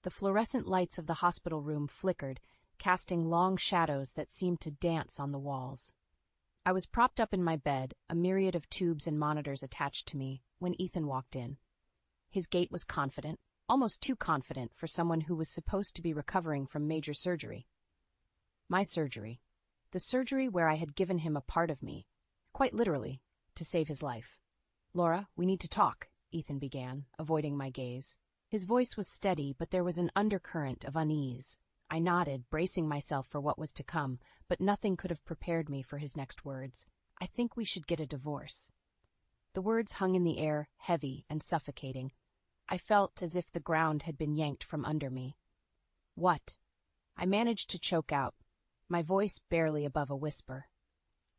The fluorescent lights of the hospital room flickered, casting long shadows that seemed to dance on the walls. I was propped up in my bed, a myriad of tubes and monitors attached to me, when Ethan walked in. His gait was confident, almost too confident for someone who was supposed to be recovering from major surgery. My surgery. The surgery where I had given him a part of me, quite literally, to save his life. "Laura, we need to talk," Ethan began, avoiding my gaze. His voice was steady, but there was an undercurrent of unease. I nodded, bracing myself for what was to come, but nothing could have prepared me for his next words. "I think we should get a divorce." The words hung in the air, heavy and suffocating. I felt as if the ground had been yanked from under me. "What?" I managed to choke out, my voice barely above a whisper.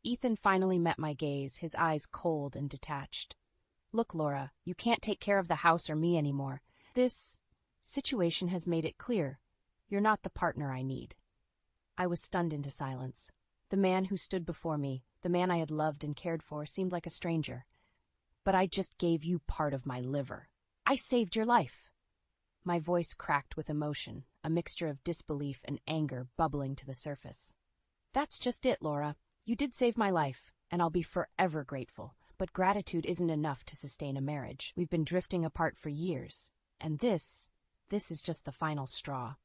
Ethan finally met my gaze, his eyes cold and detached. "Look, Laura, you can't take care of the house or me anymore. This situation has made it clear. You're not the partner I need." I was stunned into silence. The man who stood before me, the man I had loved and cared for, seemed like a stranger. "But I just gave you part of my liver. I saved your life." My voice cracked with emotion, a mixture of disbelief and anger bubbling to the surface. "That's just it, Laura. You did save my life, and I'll be forever grateful. But gratitude isn't enough to sustain a marriage. We've been drifting apart for years, and this is just the final straw."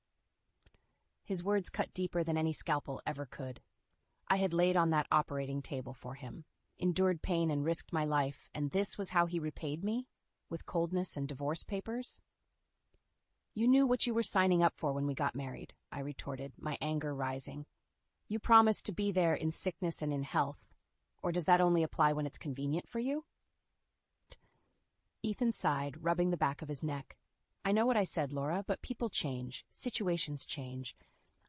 His words cut deeper than any scalpel ever could. I had laid on that operating table for him, endured pain and risked my life, and this was how he repaid me? With coldness and divorce papers? "You knew what you were signing up for when we got married," I retorted, my anger rising. "You promised to be there in sickness and in health. Or does that only apply when it's convenient for you?" Ethan sighed, rubbing the back of his neck. "I know what I said, Laura, but people change, situations change.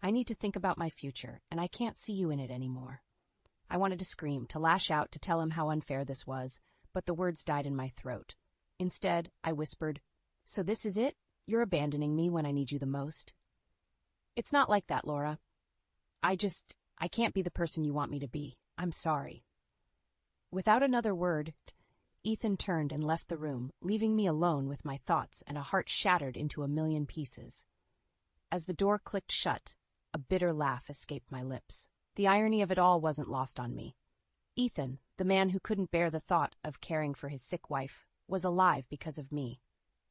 I need to think about my future, and I can't see you in it anymore." I wanted to scream, to lash out, to tell him how unfair this was, but the words died in my throat. Instead, I whispered, "So this is it? You're abandoning me when I need you the most?" "It's not like that, Laura. I can't be the person you want me to be. I'm sorry." Without another word, Ethan turned and left the room, leaving me alone with my thoughts and a heart shattered into a million pieces. As the door clicked shut, a bitter laugh escaped my lips. The irony of it all wasn't lost on me. Ethan, the man who couldn't bear the thought of caring for his sick wife, was alive because of me.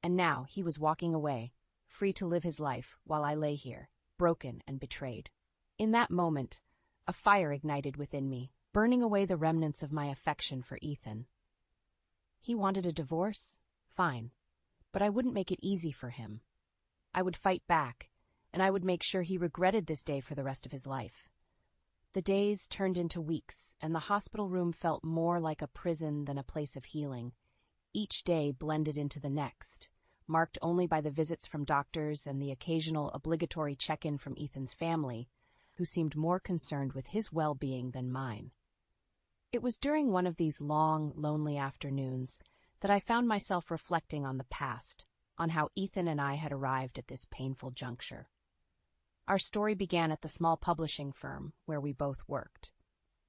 And now he was walking away, free to live his life, while I lay here, broken and betrayed. In that moment, a fire ignited within me, burning away the remnants of my affection for Ethan. He wanted a divorce? Fine. But I wouldn't make it easy for him. I would fight back, and I would make sure he regretted this day for the rest of his life. The days turned into weeks, and the hospital room felt more like a prison than a place of healing. Each day blended into the next, marked only by the visits from doctors and the occasional obligatory check-in from Ethan's family, who seemed more concerned with his well-being than mine. It was during one of these long, lonely afternoons that I found myself reflecting on the past, on how Ethan and I had arrived at this painful juncture. Our story began at the small publishing firm where we both worked.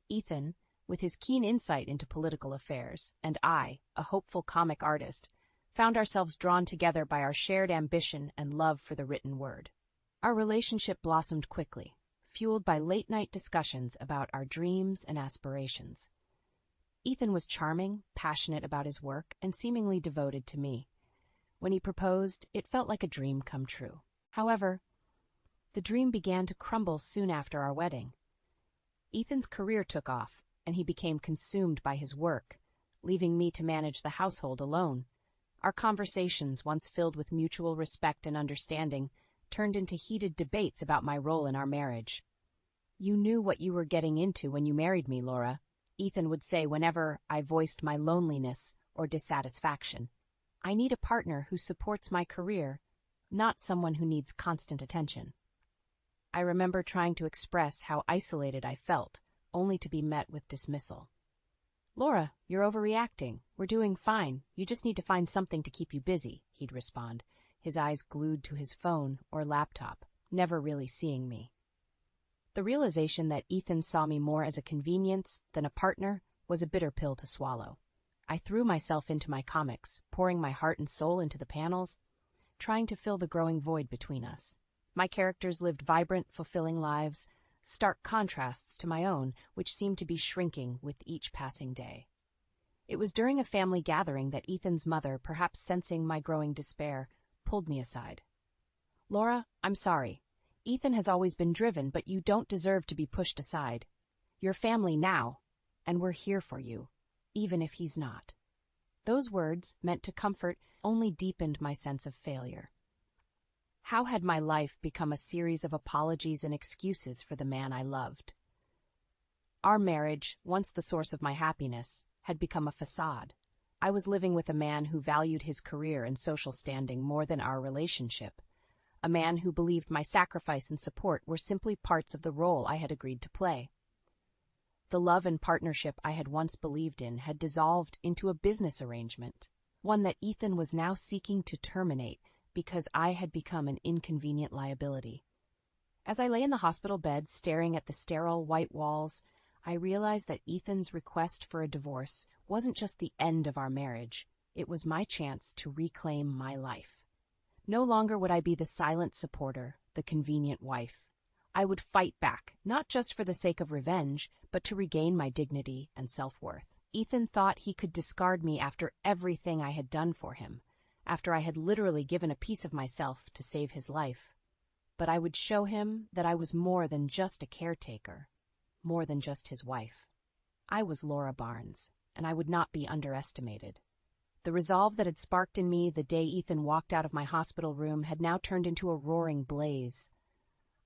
Ethan, with his keen insight into political affairs, and I, a hopeful comic artist, found ourselves drawn together by our shared ambition and love for the written word. Our relationship blossomed quickly, fueled by late-night discussions about our dreams and aspirations. Ethan was charming, passionate about his work, and seemingly devoted to me. When he proposed, it felt like a dream come true. However, the dream began to crumble soon after our wedding. Ethan's career took off, and he became consumed by his work, leaving me to manage the household alone. Our conversations, once filled with mutual respect and understanding, turned into heated debates about my role in our marriage. "You knew what you were getting into when you married me, Laura," Ethan would say whenever I voiced my loneliness or dissatisfaction. "I need a partner who supports my career, not someone who needs constant attention." I remember trying to express how isolated I felt, only to be met with dismissal. "Laura, you're overreacting. We're doing fine. You just need to find something to keep you busy," he'd respond, his eyes glued to his phone or laptop, never really seeing me. The realization that Ethan saw me more as a convenience than a partner was a bitter pill to swallow. I threw myself into my comics, pouring my heart and soul into the panels. trying to fill the growing void between us. My characters lived vibrant, fulfilling lives, stark contrasts to my own, which seemed to be shrinking with each passing day. It was during a family gathering that Ethan's mother, perhaps sensing my growing despair, pulled me aside. "Laura, I'm sorry. Ethan has always been driven, but you don't deserve to be pushed aside. You're family now, and we're here for you, even if he's not." Those words, meant to comfort, only deepened my sense of failure. How had my life become a series of apologies and excuses for the man I loved? Our marriage, once the source of my happiness, had become a facade. I was living with a man who valued his career and social standing more than our relationship, a man who believed my sacrifice and support were simply parts of the role I had agreed to play. The love and partnership I had once believed in had dissolved into a business arrangement, one that Ethan was now seeking to terminate because I had become an inconvenient liability. As I lay in the hospital bed staring at the sterile white walls, I realized that Ethan's request for a divorce wasn't just the end of our marriage, it was my chance to reclaim my life. No longer would I be the silent supporter, the convenient wife. I would fight back, not just for the sake of revenge, but to regain my dignity and self-worth. Ethan thought he could discard me after everything I had done for him, after I had literally given a piece of myself to save his life. But I would show him that I was more than just a caretaker, more than just his wife. I was Laura Barnes, and I would not be underestimated. The resolve that had sparked in me the day Ethan walked out of my hospital room had now turned into a roaring blaze.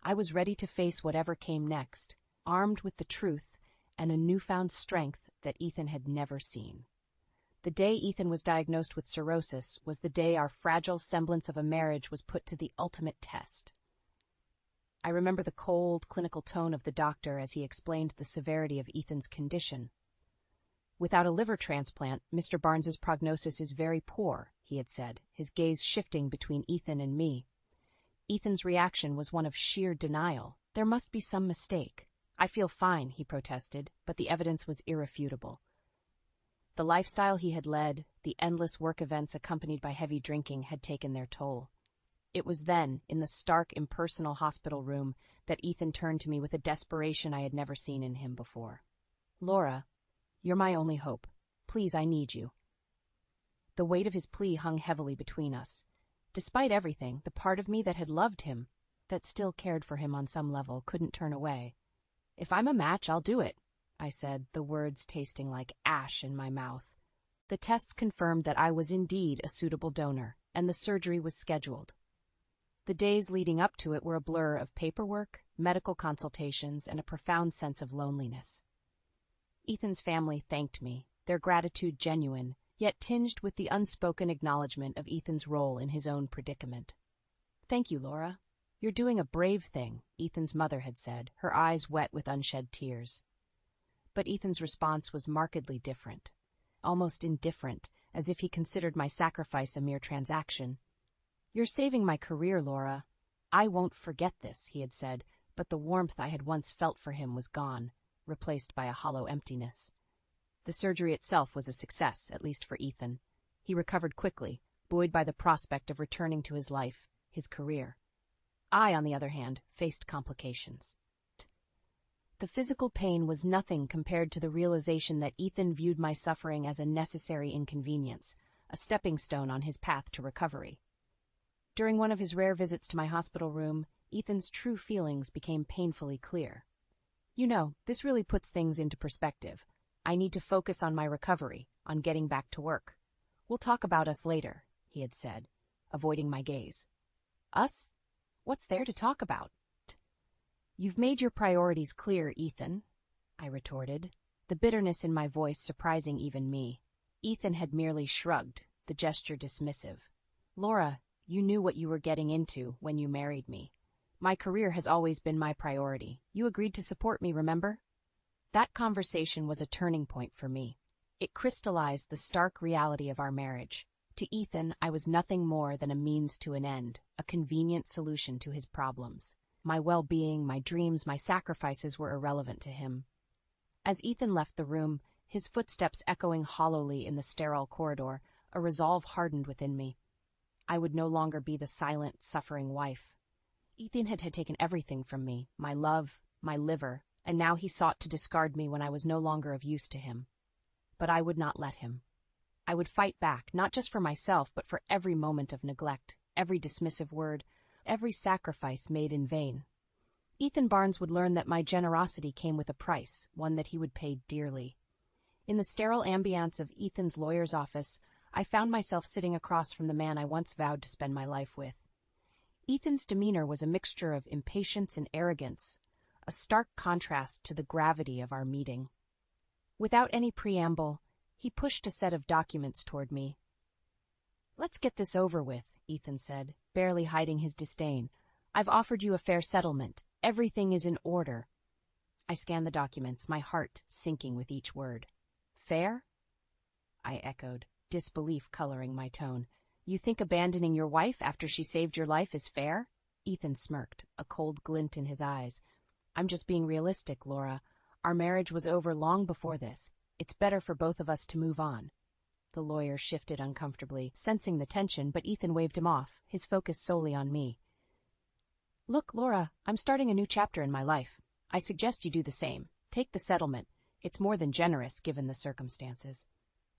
I was ready to face whatever came next, armed with the truth and a newfound strength that Ethan had never seen. The day Ethan was diagnosed with cirrhosis was the day our fragile semblance of a marriage was put to the ultimate test. I remember the cold, clinical tone of the doctor as he explained the severity of Ethan's condition. "Without a liver transplant, Mr. Barnes's prognosis is very poor," he had said, his gaze shifting between Ethan and me. Ethan's reaction was one of sheer denial. "There must be some mistake." "I feel fine," he protested, but the evidence was irrefutable. The lifestyle he had led, the endless work events accompanied by heavy drinking, had taken their toll. It was then, in the stark, impersonal hospital room, that Ethan turned to me with a desperation I had never seen in him before. "Laura, you're my only hope. Please, I need you." The weight of his plea hung heavily between us. Despite everything, the part of me that had loved him, that still cared for him on some level, couldn't turn away. "If I'm a match, I'll do it," I said, the words tasting like ash in my mouth. The tests confirmed that I was indeed a suitable donor, and the surgery was scheduled. The days leading up to it were a blur of paperwork, medical consultations, and a profound sense of loneliness. Ethan's family thanked me, their gratitude genuine, yet tinged with the unspoken acknowledgement of Ethan's role in his own predicament. "Thank you, Laura. You're doing a brave thing," Ethan's mother had said, her eyes wet with unshed tears. But Ethan's response was markedly different, almost indifferent, as if he considered my sacrifice a mere transaction. "You're saving my career, Laura. I won't forget this," he had said, but the warmth I had once felt for him was gone, replaced by a hollow emptiness. The surgery itself was a success, at least for Ethan. He recovered quickly, buoyed by the prospect of returning to his life, his career. I, on the other hand, faced complications. The physical pain was nothing compared to the realization that Ethan viewed my suffering as a necessary inconvenience, a stepping stone on his path to recovery. During one of his rare visits to my hospital room, Ethan's true feelings became painfully clear. "You know, this really puts things into perspective. I need to focus on my recovery, on getting back to work. We'll talk about us later," he had said, avoiding my gaze. "Us? What's there to talk about?" "You've made your priorities clear, Ethan," I retorted, the bitterness in my voice surprising even me. Ethan had merely shrugged, the gesture dismissive. "Laura, you knew what you were getting into when you married me. My career has always been my priority. You agreed to support me, remember?" That conversation was a turning point for me. It crystallized the stark reality of our marriage. To Ethan, I was nothing more than a means to an end, a convenient solution to his problems. My well-being, my dreams, my sacrifices were irrelevant to him. As Ethan left the room, his footsteps echoing hollowly in the sterile corridor, a resolve hardened within me. I would no longer be the silent, suffering wife. Ethan had taken everything from me, my love, my liver, and now he sought to discard me when I was no longer of use to him. But I would not let him. I would fight back, not just for myself, but for every moment of neglect, every dismissive word, every sacrifice made in vain. Ethan Barnes would learn that my generosity came with a price, one that he would pay dearly. In the sterile ambience of Ethan's lawyer's office, I found myself sitting across from the man I once vowed to spend my life with. Ethan's demeanor was a mixture of impatience and arrogance, a stark contrast to the gravity of our meeting. Without any preamble, he pushed a set of documents toward me. "Let's get this over with," Ethan said, barely hiding his disdain. "I've offered you a fair settlement. Everything is in order." I scanned the documents, my heart sinking with each word. "Fair?" I echoed, disbelief coloring my tone. "You think abandoning your wife after she saved your life is fair?" Ethan smirked, a cold glint in his eyes. "I'm just being realistic, Laura. Our marriage was over long before this. It's better for both of us to move on." The lawyer shifted uncomfortably, sensing the tension, but Ethan waved him off, his focus solely on me. "Look, Laura, I'm starting a new chapter in my life. I suggest you do the same. Take the settlement. It's more than generous, given the circumstances."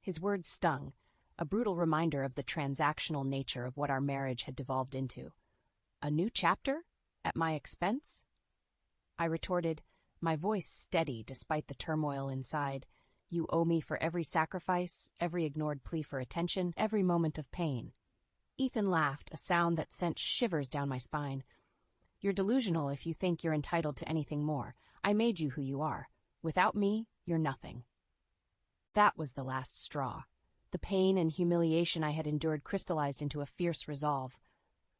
His words stung, a brutal reminder of the transactional nature of what our marriage had devolved into. "A new chapter? At my expense?" I retorted, my voice steady despite the turmoil inside. "You owe me for every sacrifice, every ignored plea for attention, every moment of pain." Ethan laughed, a sound that sent shivers down my spine. "You're delusional if you think you're entitled to anything more. I made you who you are. Without me, you're nothing." That was the last straw. The pain and humiliation I had endured crystallized into a fierce resolve.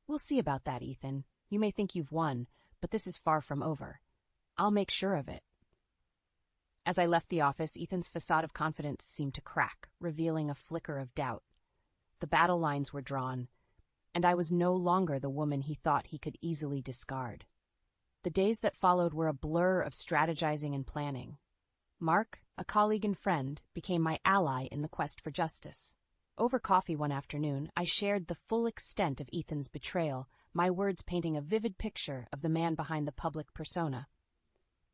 "We'll see about that, Ethan. You may think you've won, but this is far from over. I'll make sure of it." As I left the office, Ethan's facade of confidence seemed to crack, revealing a flicker of doubt. The battle lines were drawn, and I was no longer the woman he thought he could easily discard. The days that followed were a blur of strategizing and planning. Mark, a colleague and friend, became my ally in the quest for justice. Over coffee one afternoon, I shared the full extent of Ethan's betrayal, my words painting a vivid picture of the man behind the public persona.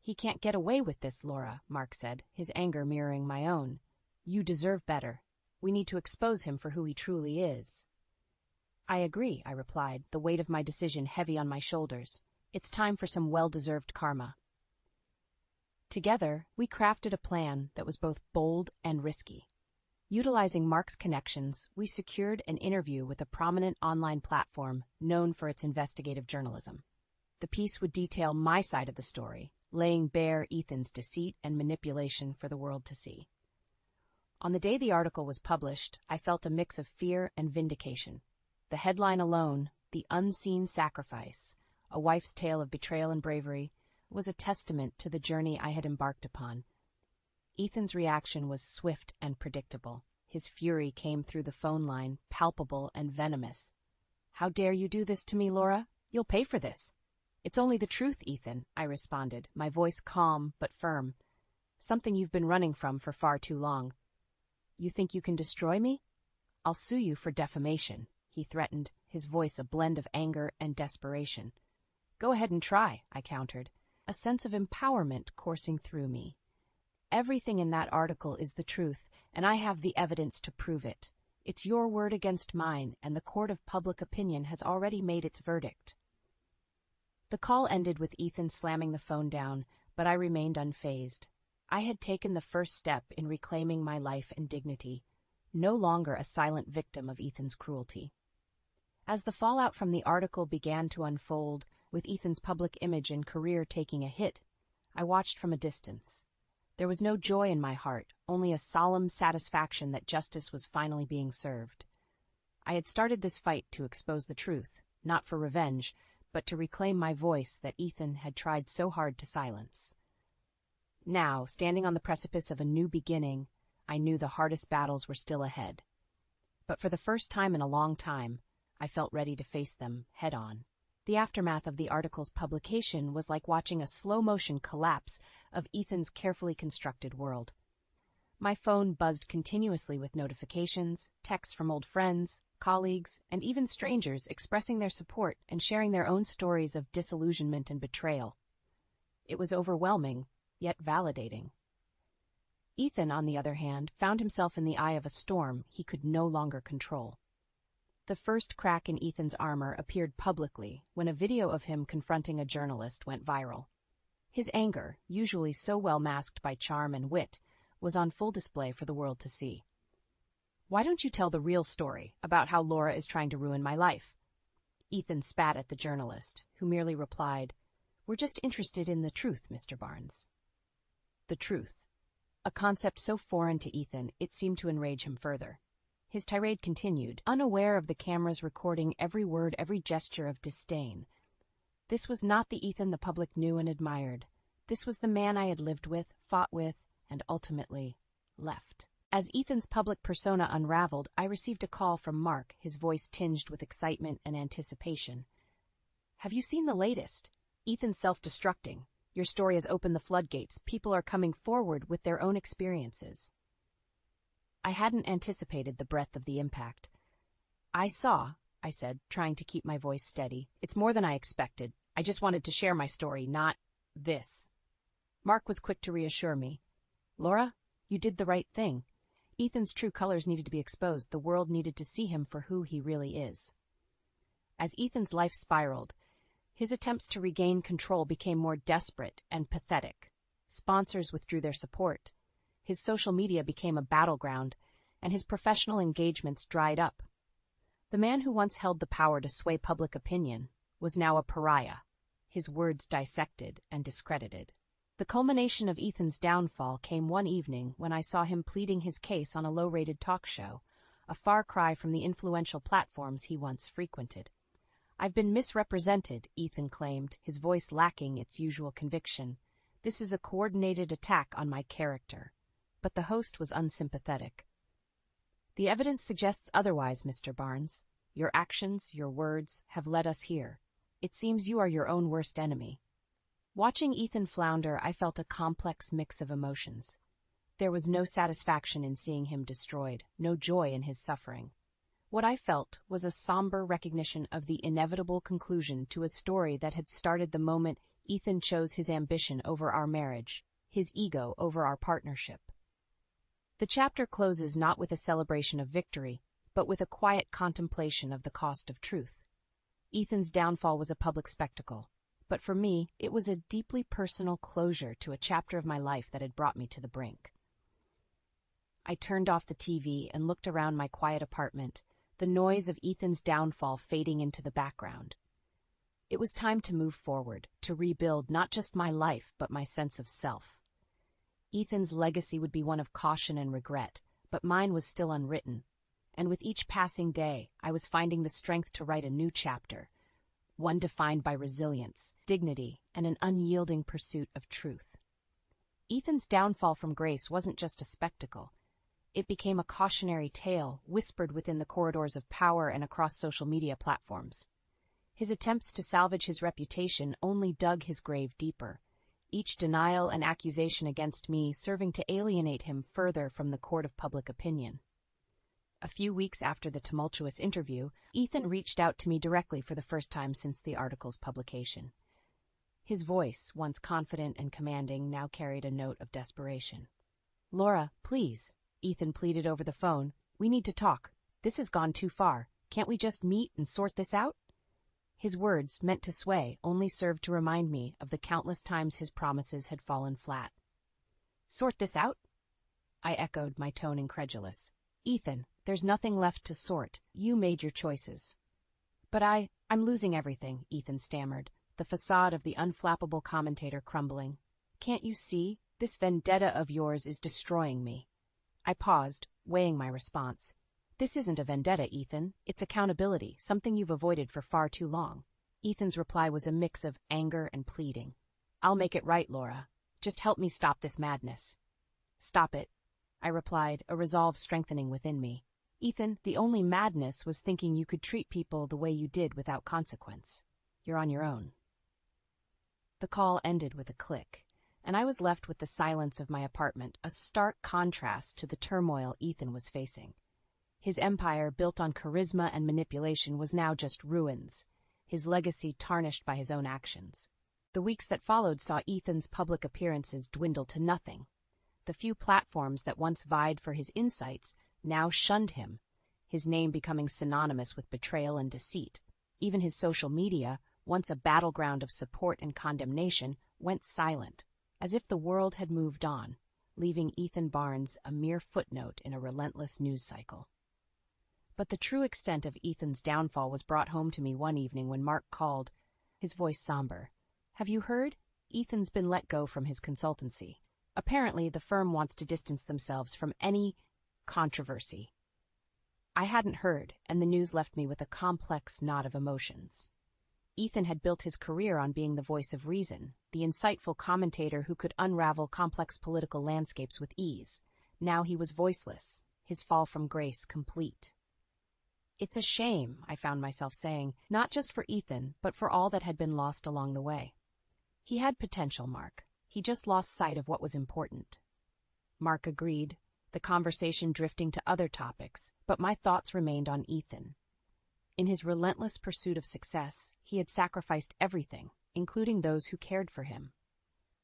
"He can't get away with this, Laura," Mark said, his anger mirroring my own. "You deserve better. We need to expose him for who he truly is." "I agree," I replied, the weight of my decision heavy on my shoulders. "It's time for some well-deserved karma." Together, we crafted a plan that was both bold and risky. Utilizing Mark's connections, we secured an interview with a prominent online platform known for its investigative journalism. The piece would detail my side of the story, laying bare Ethan's deceit and manipulation for the world to see. On the day the article was published, I felt a mix of fear and vindication. The headline alone, "The Unseen Sacrifice, a Wife's Tale of Betrayal and Bravery," was a testament to the journey I had embarked upon. Ethan's reaction was swift and predictable. His fury came through the phone line, palpable and venomous. "How dare you do this to me, Laura? You'll pay for this." "It's only the truth, Ethan," I responded, my voice calm but firm. "Something you've been running from for far too long." "You think you can destroy me? I'll sue you for defamation," he threatened, his voice a blend of anger and desperation. "Go ahead and try," I countered, a sense of empowerment coursing through me. "Everything in that article is the truth, and I have the evidence to prove it. It's your word against mine, and the court of public opinion has already made its verdict." The call ended with Ethan slamming the phone down, but I remained unfazed. I had taken the first step in reclaiming my life and dignity, no longer a silent victim of Ethan's cruelty. As the fallout from the article began to unfold, with Ethan's public image and career taking a hit, I watched from a distance. There was no joy in my heart, only a solemn satisfaction that justice was finally being served. I had started this fight to expose the truth, not for revenge, but to reclaim my voice that Ethan had tried so hard to silence. Now, standing on the precipice of a new beginning, I knew the hardest battles were still ahead. But for the first time in a long time, I felt ready to face them head-on. The aftermath of the article's publication was like watching a slow-motion collapse of Ethan's carefully constructed world. My phone buzzed continuously with notifications, texts from old friends, colleagues, and even strangers expressing their support and sharing their own stories of disillusionment and betrayal. It was overwhelming, yet validating. Ethan, on the other hand, found himself in the eye of a storm he could no longer control. The first crack in Ethan's armor appeared publicly when a video of him confronting a journalist went viral. His anger, usually so well masked by charm and wit, was on full display for the world to see. "Why don't you tell the real story about how Laura is trying to ruin my life?" Ethan spat at the journalist, who merely replied, "We're just interested in the truth, Mr. Barnes." The truth. A concept so foreign to Ethan, it seemed to enrage him further. His tirade continued, unaware of the cameras recording every word, every gesture of disdain. This was not the Ethan the public knew and admired. This was the man I had lived with, fought with, and ultimately left. As Ethan's public persona unraveled, I received a call from Mark, his voice tinged with excitement and anticipation. "Have you seen the latest? Ethan's self-destructing. Your story has opened the floodgates. People are coming forward with their own experiences." I hadn't anticipated the breadth of the impact. I said, trying to keep my voice steady. "It's more than I expected. I just wanted to share my story, not this." Mark was quick to reassure me. "Laura, you did the right thing. Ethan's true colors needed to be exposed. The world needed to see him for who he really is." As Ethan's life spiraled, his attempts to regain control became more desperate and pathetic. Sponsors withdrew their support. His social media became a battleground, and his professional engagements dried up. The man who once held the power to sway public opinion was now a pariah, his words dissected and discredited. The culmination of Ethan's downfall came one evening when I saw him pleading his case on a low-rated talk show, a far cry from the influential platforms he once frequented. "I've been misrepresented," Ethan claimed, his voice lacking its usual conviction. "This is a coordinated attack on my character." But the host was unsympathetic. "The evidence suggests otherwise, Mr. Barnes. Your actions, your words, have led us here. It seems you are your own worst enemy." Watching Ethan flounder, I felt a complex mix of emotions. There was no satisfaction in seeing him destroyed, no joy in his suffering. What I felt was a somber recognition of the inevitable conclusion to a story that had started the moment Ethan chose his ambition over our marriage, his ego over our partnership. The chapter closes not with a celebration of victory, but with a quiet contemplation of the cost of truth. Ethan's downfall was a public spectacle, but for me, it was a deeply personal closure to a chapter of my life that had brought me to the brink. I turned off the TV and looked around my quiet apartment, the noise of Ethan's downfall fading into the background. It was time to move forward, to rebuild not just my life, but my sense of self. Ethan's legacy would be one of caution and regret, but mine was still unwritten. And with each passing day, I was finding the strength to write a new chapter, one defined by resilience, dignity, and an unyielding pursuit of truth. Ethan's downfall from grace wasn't just a spectacle. It became a cautionary tale whispered within the corridors of power and across social media platforms. His attempts to salvage his reputation only dug his grave deeper, each denial and accusation against me serving to alienate him further from the court of public opinion. A few weeks after the tumultuous interview, Ethan reached out to me directly for the first time since the article's publication. His voice, once confident and commanding, now carried a note of desperation. "Laura, please," Ethan pleaded over the phone. "We need to talk. This has gone too far. Can't we just meet and sort this out?" His words, meant to sway, only served to remind me of the countless times his promises had fallen flat. "Sort this out?" I echoed, my tone incredulous. "Ethan, there's nothing left to sort. You made your choices." "But I'm losing everything," Ethan stammered, the facade of the unflappable commentator crumbling. "Can't you see? This vendetta of yours is destroying me." I paused, weighing my response. "This isn't a vendetta, Ethan. It's accountability, something you've avoided for far too long." Ethan's reply was a mix of anger and pleading. "I'll make it right, Laura. Just help me stop this madness." "Stop it," I replied, a resolve strengthening within me. "Ethan, the only madness was thinking you could treat people the way you did without consequence. You're on your own." The call ended with a click, and I was left with the silence of my apartment, a stark contrast to the turmoil Ethan was facing. His empire, built on charisma and manipulation, was now just ruins, his legacy tarnished by his own actions. The weeks that followed saw Ethan's public appearances dwindle to nothing. The few platforms that once vied for his insights now shunned him, his name becoming synonymous with betrayal and deceit. Even his social media, once a battleground of support and condemnation, went silent, as if the world had moved on, leaving Ethan Barnes a mere footnote in a relentless news cycle. But the true extent of Ethan's downfall was brought home to me one evening when Mark called, his voice somber. "Have you heard? Ethan's been let go from his consultancy. Apparently, the firm wants to distance themselves from any controversy." I hadn't heard, and the news left me with a complex knot of emotions. Ethan had built his career on being the voice of reason, the insightful commentator who could unravel complex political landscapes with ease. Now he was voiceless, his fall from grace complete. "It's a shame," I found myself saying, not just for Ethan, but for all that had been lost along the way. "He had potential, Mark. He just lost sight of what was important." Mark agreed, the conversation drifting to other topics, but my thoughts remained on Ethan. In his relentless pursuit of success, he had sacrificed everything, including those who cared for him.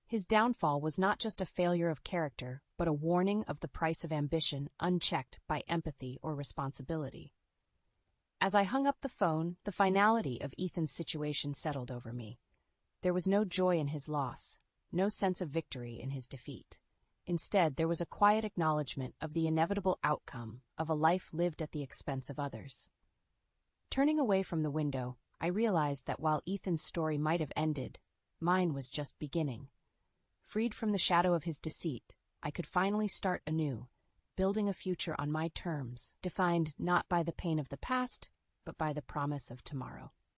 His downfall was not just a failure of character, but a warning of the price of ambition unchecked by empathy or responsibility. As I hung up the phone, the finality of Ethan's situation settled over me. There was no joy in his loss, no sense of victory in his defeat. Instead, there was a quiet acknowledgement of the inevitable outcome of a life lived at the expense of others. Turning away from the window, I realized that while Ethan's story might have ended, mine was just beginning. Freed from the shadow of his deceit, I could finally start anew, building a future on my terms, defined not by the pain of the past, but by the promise of tomorrow.